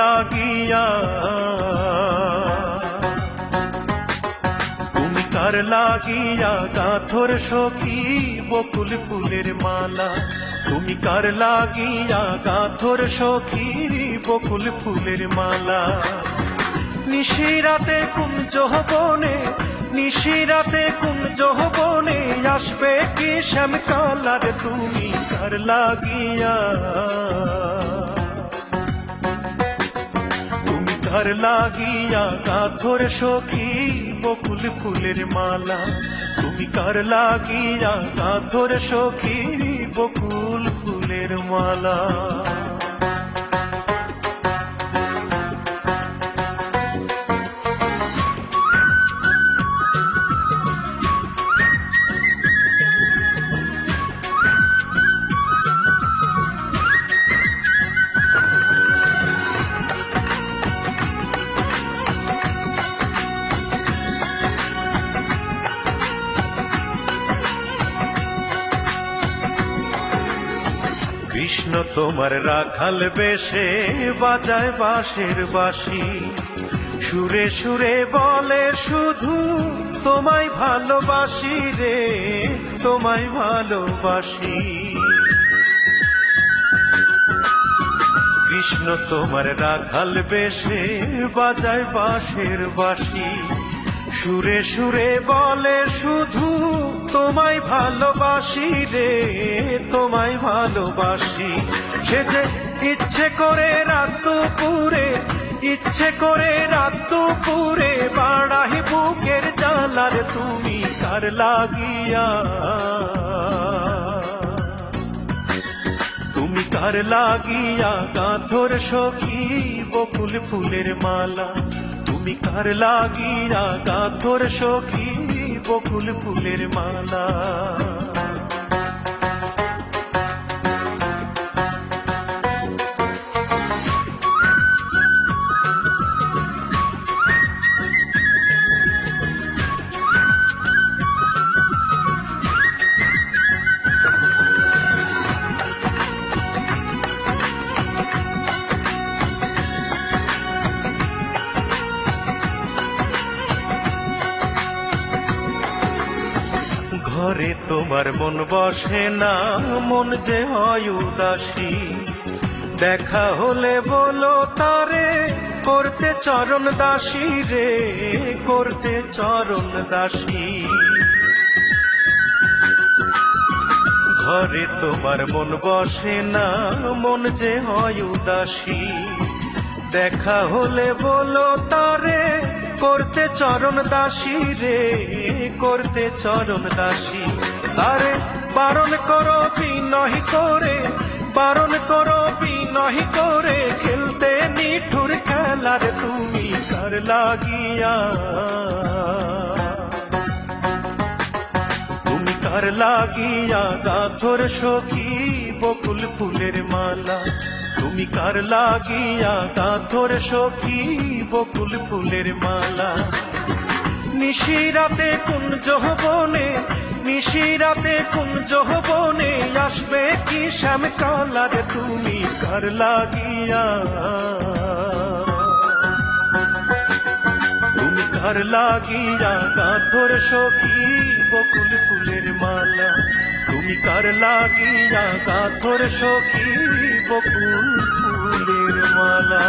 লাগিয়া, তুমি কার লাগিয়া গাঁথর সখী বকুল ফুলের মালা, তুমি কার লাগিয়া গাঁথর সখী বকুল ফুলের মালা। নিশিরাতে কুঞ্জ বনে, নিশিরাতে কুঞ্জ বনে আসবে কি শ্যামকালার, তুমি কার লাগিয়া, তুমি কার লাগিয়া গাঁথর সখী বকুল ফুলের মালা, তুমি কার লাগিয়া গাঁথর সখী বকুল ফুলের মালা। কৃষ্ণ তোমার রাখাল বেশে বাজায় বাঁশের বাঁশি, সুরে সুরে বলে শুধু তোমায় ভালোবাসি রে, তোমায় ভালোবাসি। কৃষ্ণ তোমার রাখাল বেশে বাজায় বাঁশের বাঁশি, সুরে সুরে বলে শুধু তোমায় ভালোবাসি রে, তোমায় ভালোবাসি। সে যে ইচ্ছে করে রাত দুপুরে, ইচ্ছে করে রাত দুপুরে বাড়াই বুকের জ্বালার, তুমি কার লাগিয়া, তুমি কার লাগিয়া গাঁথর সখী বকুল ফুলের মালা, তুমি কার লাগিয়া গাঁথর সখী বকুল ফুলের মালা। ঘরে তোমার মন বসে না, মন যে হয় উদাসী, দেখা হলে বলো তারে করতে চরণ দাসী রে, করতে চরণ দাসী। ঘরে তোমার মন বসে না, মন যে হয় উদাসী, দেখা হলে বলো তারে করতে চরণ দাসী রে, করতে চরণ দাসী। তারে বারণ করো বিনয় করে, বারণ করো বিনয় করে খেলতে নিঠুর খেলার, তুমি কার লাগিয়া, তুমি কার লাগিয়া গাঁথর সখী বকুল ফুলের মালা, তুমি কার লাগিয়া গাঁথর সখী বকুল ফুলের মালা। নিশিরাতে কুঞ্জ বনে, নিশিরাতে কুঞ্জ বনে আসবে কি শ্যামকালার, তুমি কার লাগিয়া, তুমি কার লাগিয়া গাঁথর সখী বকুল ফুলের মালা, তুমি কার লাগিয়া গাঁথর সখী বকুল ফুলের মালা।